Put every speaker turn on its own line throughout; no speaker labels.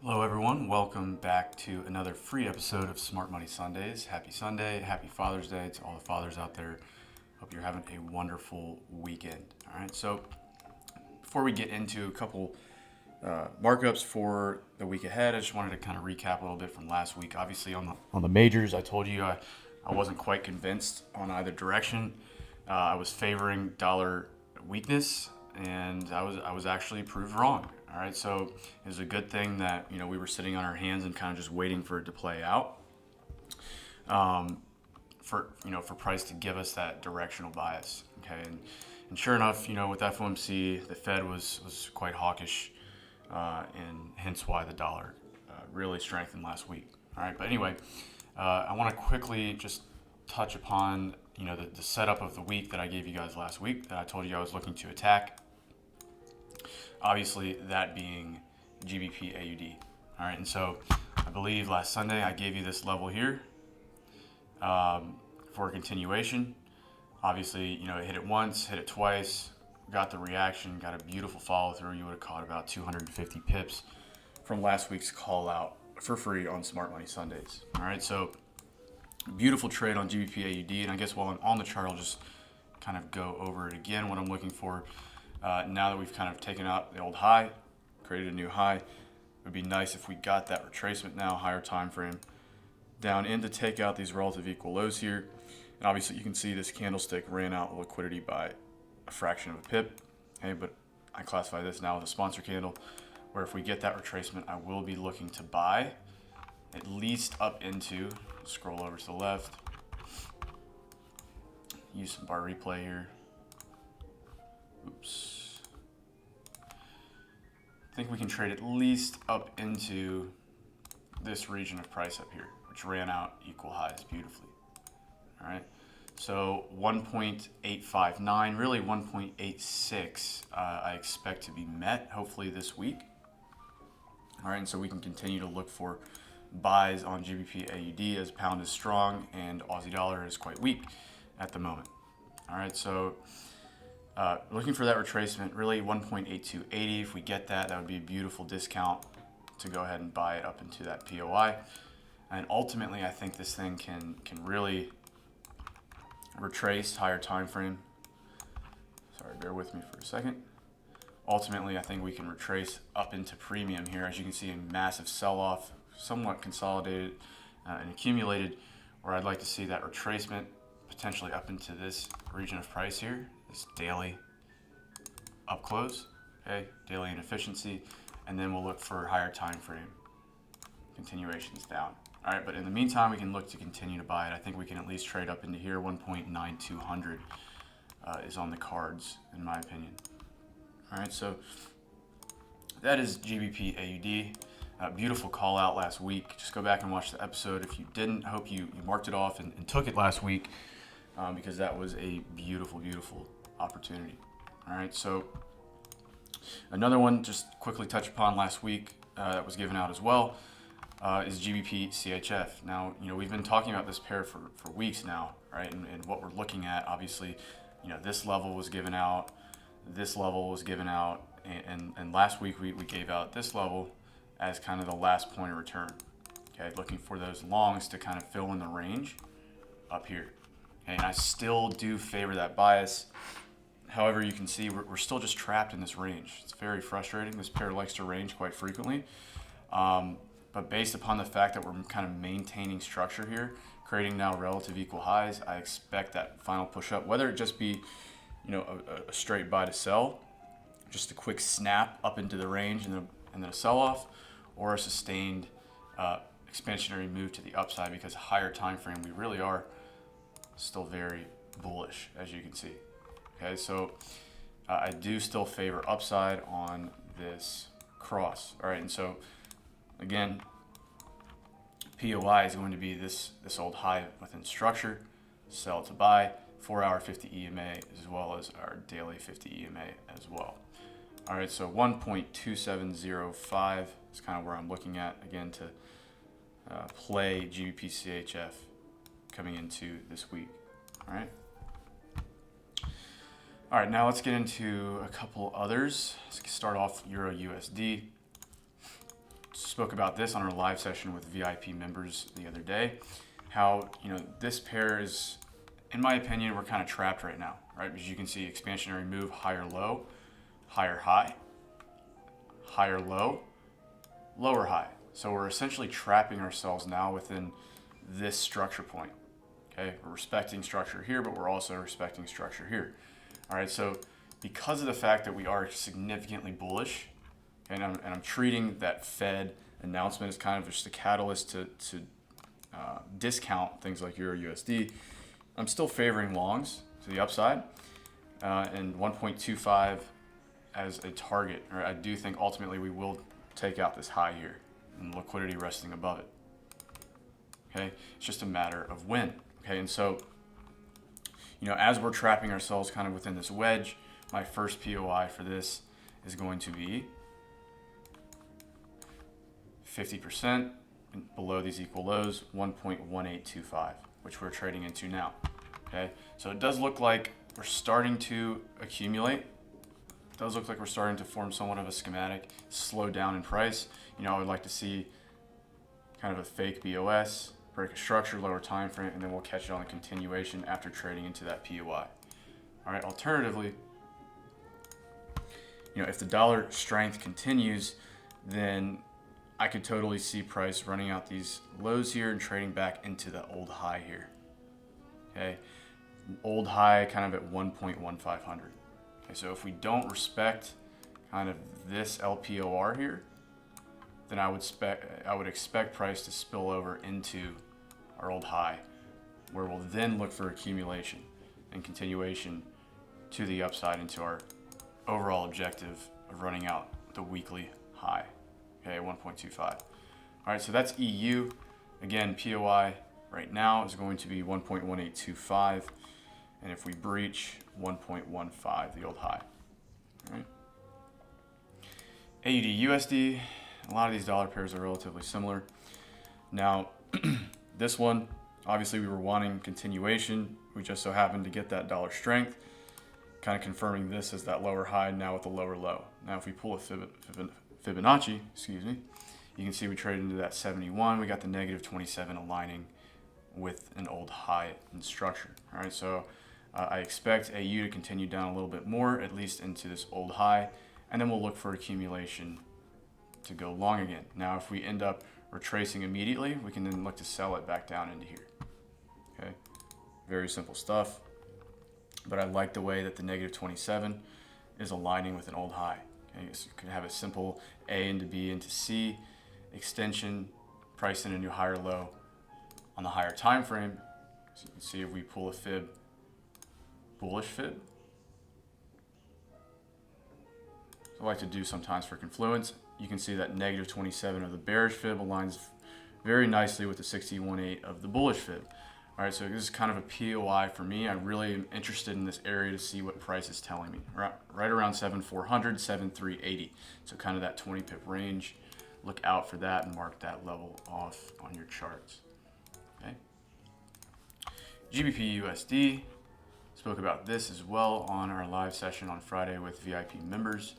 Hello, everyone. Welcome back to another free episode of Smart Money Sundays. Happy Sunday. Happy Father's Day to all the fathers out there. Hope you're having a wonderful weekend. All right. So, before we get into a couple markups for the week ahead, I just wanted to kind of recap a little bit from last week. Obviously, on the majors, I told you I wasn't quite convinced on either direction. I was favoring dollar weakness, and I was actually proved wrong. All right, so it was a good thing that we were sitting on our hands and kind of just waiting for it to play out, for price to give us that directional bias. Okay, and sure enough, with FOMC, the Fed was quite hawkish, and hence why the dollar really strengthened last week. All right, but anyway, I want to quickly just touch upon the setup of the week that I gave you guys last week that I told you I was looking to attack. Obviously, that being GBP AUD. All right, and so I believe last Sunday I gave you this level here for a continuation. Obviously, it hit it once, hit it twice, got the reaction, got a beautiful follow through. You would have caught about 250 pips from last week's call out for free on Smart Money Sundays. All right, so beautiful trade on GBP AUD, and I guess while I'm on the chart, I'll just kind of go over it again. What I'm looking for now that we've kind of taken out the old high, created a new high, it would be nice if we got that retracement now, higher time frame, down in to take out these relative equal lows here. And obviously you can see this candlestick ran out liquidity by a fraction of a pip. Okay, but I classify this now as a sponsor candle, where if we get that retracement, I will be looking to buy at least up into, scroll over to the left, use some bar replay here. Oops. I think we can trade at least up into this region of price up here, which ran out equal highs beautifully. All right. So 1.859, really 1.86, I expect to be met hopefully this week. All right, and so we can continue to look for buys on GBP AUD as pound is strong and Aussie dollar is quite weak at the moment. All right, so looking for that retracement, really 1.8280. If we get that, that would be a beautiful discount to go ahead and buy it up into that POI. And ultimately, I think this thing can really retrace higher time frame. Sorry, bear with me for a second. Ultimately, I think we can retrace up into premium here. As you can see, a massive sell-off, somewhat consolidated and accumulated, where I'd like to see that retracement potentially up into this region of price here, this daily up close, okay, daily inefficiency, and then we'll look for higher time frame continuations down. All right, but in the meantime, we can look to continue to buy it. I think we can at least trade up into here. 1.9200 is on the cards, in my opinion. All right, so that is GBP AUD. Beautiful call out last week. Just go back and watch the episode. If you didn't, I hope you marked it off and took it last week, because that was a beautiful, beautiful opportunity. All right, so another one, just quickly touch upon last week that was given out as well, is GBP CHF. Now, we've been talking about this pair for weeks now, right? And what we're looking at, obviously, this level was given out, this level was given out, and last week we gave out this level as kind of the last point of return. Okay, looking for those longs to kind of fill in the range up here. Okay, and I still do favor that bias. However, you can see we're still just trapped in this range. It's very frustrating. This pair likes to range quite frequently. But based upon the fact that we're kind of maintaining structure here, creating now relative equal highs, I expect that final push up, whether it just be a straight buy to sell, just a quick snap up into the range and then a sell off, or a sustained expansionary move to the upside, because higher time frame we really are still very bullish, as you can see. Okay, so I do still favor upside on this cross. All right, and so again, POI is going to be this old high within structure, sell to buy, 4-hour 50 EMA, as well as our daily 50 EMA as well. All right, so 1.2705 is kind of where I'm looking at, again, to play GBP CHF coming into this week. All right. All right, now let's get into a couple others. Let's start off Euro USD. spoke about this on our live session with VIP members the other day, how, this pair is, in my opinion, we're kind of trapped right now, right? Because you can see expansionary move, higher low, higher high, higher low, lower high. So we're essentially trapping ourselves now within this structure point. Okay, we're respecting structure here, but we're also respecting structure here. All right, so because of the fact that we are significantly bullish, and I'm treating that Fed announcement as kind of just a catalyst to discount things like Euro USD, I'm still favoring longs to the upside, and 1.25 as a target. Or I do think ultimately we will take out this high here and liquidity resting above it. Okay, it's just a matter of when. Okay, and so, as we're trapping ourselves kind of within this wedge, my first POI for this is going to be 50% below these equal lows, 1.1825, which we're trading into now. Okay, so it does look like we're starting to accumulate. It does look like we're starting to form somewhat of a schematic, slow down in price. I would like to see kind of a fake BOS, break a structure, lower time frame, and then we'll catch it on a continuation after trading into that POI. All right, alternatively, if the dollar strength continues, then I could totally see price running out these lows here and trading back into the old high here. Okay, old high kind of at 1.1500. Okay, so if we don't respect kind of this LPOR here, then I would expect price to spill over into our old high, where we'll then look for accumulation and continuation to the upside into our overall objective of running out the weekly high. Okay, 1.25. All right, so that's EU. Again, POI right now is going to be 1.1825, and if we breach 1.15, the old high. All right. AUD USD, a lot of these dollar pairs are relatively similar. Now, this one, obviously we were wanting continuation. We just so happened to get that dollar strength, kind of confirming this as that lower high now with a lower low. Now, if we pull a Fibonacci, you can see we traded into that 71. We got the negative 27 aligning with an old high in structure. All right, so I expect AU to continue down a little bit more, at least into this old high, and then we'll look for accumulation to go long again. Now, if we end up retracing immediately, we can then look to sell it back down into here. Okay, very simple stuff, but I like the way that the negative 27 is aligning with an old high. Okay, so you can have a simple A into B into C extension, price in a new higher low on the higher time frame. So you can see if we pull a fib, bullish fib. So I like to do sometimes for confluence. You can see that negative 27 of the bearish fib aligns very nicely with the 61.8 of the bullish fib. All right, so this is kind of a POI for me. I really am interested in this area to see what price is telling me. Right around 7,400, 7,380. So kind of that 20 pip range. Look out for that and mark that level off on your charts. Okay. GBP USD. Spoke about this as well on our live session on Friday with VIP members.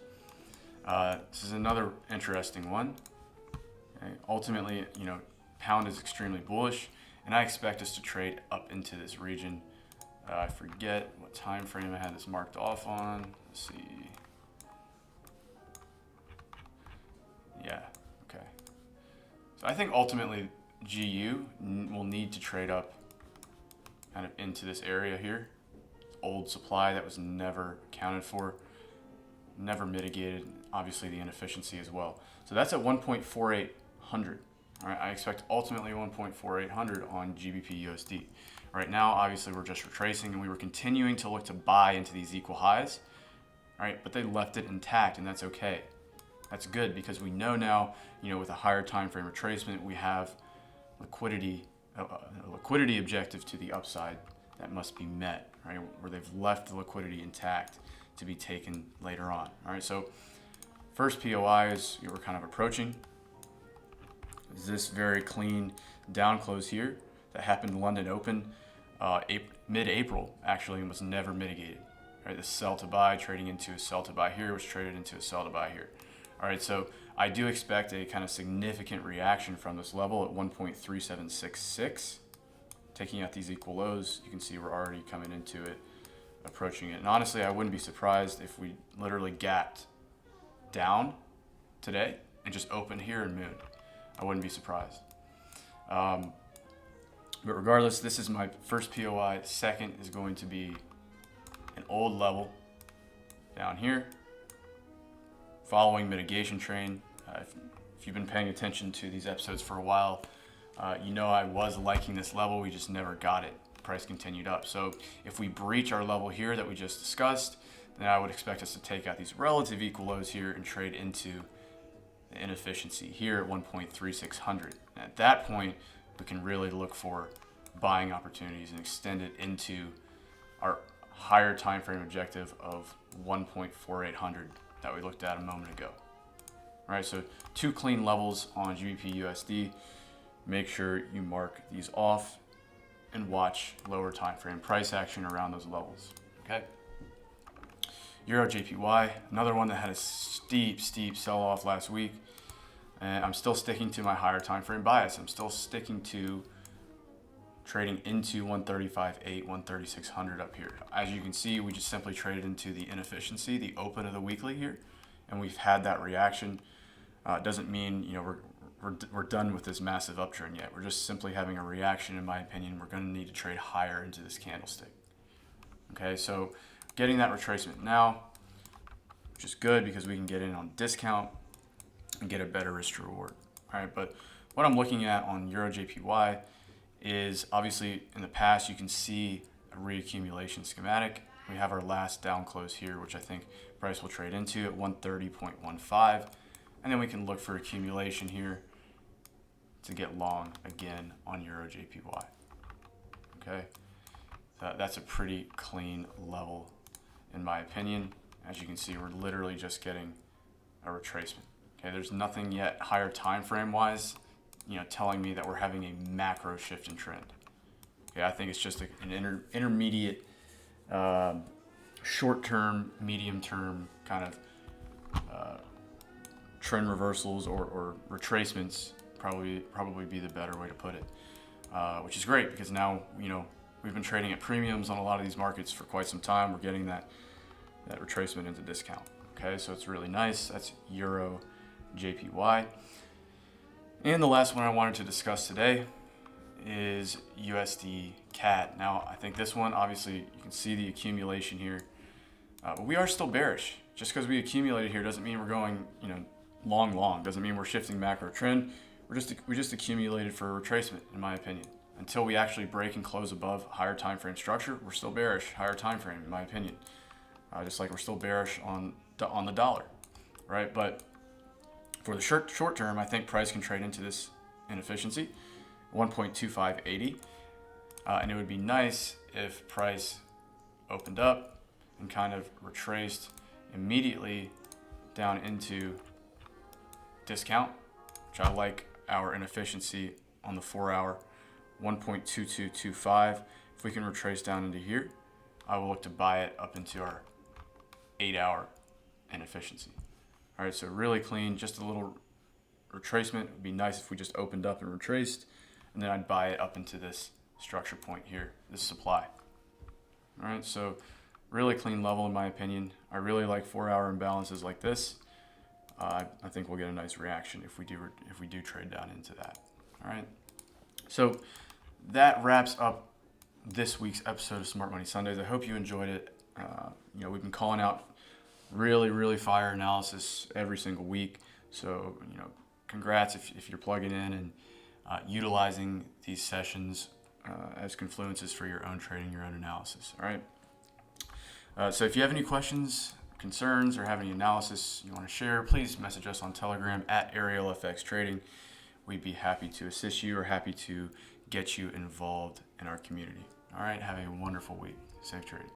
This is another interesting one. Okay. Ultimately, pound is extremely bullish, and I expect us to trade up into this region. I forget what time frame I had this marked off on. Let's see. Yeah, okay. So I think ultimately GU will need to trade up kind of into this area here. Old supply that was never accounted for, never mitigated, obviously the inefficiency as well. So that's at 1.4800. All right, I expect ultimately 1.4800 on GBP USD. Right now, obviously, we're just retracing, and we were continuing to look to buy into these equal highs. All right, but they left it intact, and that's okay. That's good because we know now, with a higher time frame retracement, we have liquidity, a liquidity objective to the upside that must be met, right? Where they've left the liquidity intact to be taken later on. All right, so first POI is we're kind of approaching. Is this very clean down close here that happened in London Open mid-April actually, and was never mitigated. All right, the sell to buy trading into a sell to buy here was traded into a sell to buy here. All right, so I do expect a kind of significant reaction from this level at 1.3766. Taking out these equal lows, you can see we're already coming into it, approaching it. And honestly, I wouldn't be surprised if we literally gapped down today and just opened here and mooned. I wouldn't be surprised. But regardless, this is my first POI. Second is going to be an old level down here, following mitigation train. If you've been paying attention to these episodes for a while, you know I was liking this level. We just never got it. Price continued up. So if we breach our level here that we just discussed, then I would expect us to take out these relative equal lows here and trade into the inefficiency here at 1.3600. At that point, we can really look for buying opportunities and extend it into our higher time frame objective of 1.4800 that we looked at a moment ago. All right, so 2 clean levels on GBP USD. Make sure you mark these off and watch lower time frame price action around those levels. Okay. Euro JPY, another one that had a steep sell-off last week. And I'm still sticking to my higher time frame bias. I'm still sticking to trading into 135.8, 13600 up here. As you can see, we just simply traded into the inefficiency, the open of the weekly here, and we've had that reaction. It doesn't mean we're done with this massive uptrend yet. We're just simply having a reaction. In my opinion, we're going to need to trade higher into this candlestick. Okay, so getting that retracement now, which is good because we can get in on discount and get a better risk to reward. All right, but what I'm looking at on Euro JPY is obviously in the past you can see a reaccumulation schematic. We have our last down close here, which I think price will trade into at 130.15, and then we can look for accumulation here to get long again on Euro JPY. Okay, that's a pretty clean level in my opinion. As you can see, we're literally just getting a retracement. Okay, there's nothing yet higher time frame wise, telling me that we're having a macro shift in trend. Okay, I think it's just an intermediate, short-term, medium-term kind of trend reversals or retracements. Probably be the better way to put it, which is great because now we've been trading at premiums on a lot of these markets for quite some time. We're getting that retracement into discount. Okay, so it's really nice. That's Euro JPY. And the last one I wanted to discuss today is USD CAD. Now, I think this one, obviously, you can see the accumulation here, but we are still bearish. Just because we accumulated here doesn't mean we're going, long. Doesn't mean we're shifting macro trend. We just accumulated for a retracement, in my opinion. Until we actually break and close above higher time frame structure, we're still bearish, higher time frame, in my opinion. Just like we're still bearish on the dollar, right? But for the short term, I think price can trade into this inefficiency, 1.2580, and it would be nice if price opened up and kind of retraced immediately down into discount, which I like our inefficiency on the 4-hour, 1.2225. If we can retrace down into here, I will look to buy it up into our 8-hour inefficiency. All right, so really clean, just a little retracement. It would be nice if we just opened up and retraced, and then I'd buy it up into this structure point here, this supply. All right, so really clean level in my opinion. I really like 4-hour imbalances like this. I think we'll get a nice reaction if we do trade down into that. All right, so that wraps up this week's episode of Smart Money Sundays. I hope you enjoyed it. We've been calling out really fire analysis every single week. So, congrats if you're plugging in and utilizing these sessions as confluences for your own trading, your own analysis. All right. So if you have any questions, concerns, or have any analysis you want to share, please message us on Telegram at ArielFX Trading. We'd be happy to assist you or happy to get you involved in our community. All right. Have a wonderful week. Safe trading.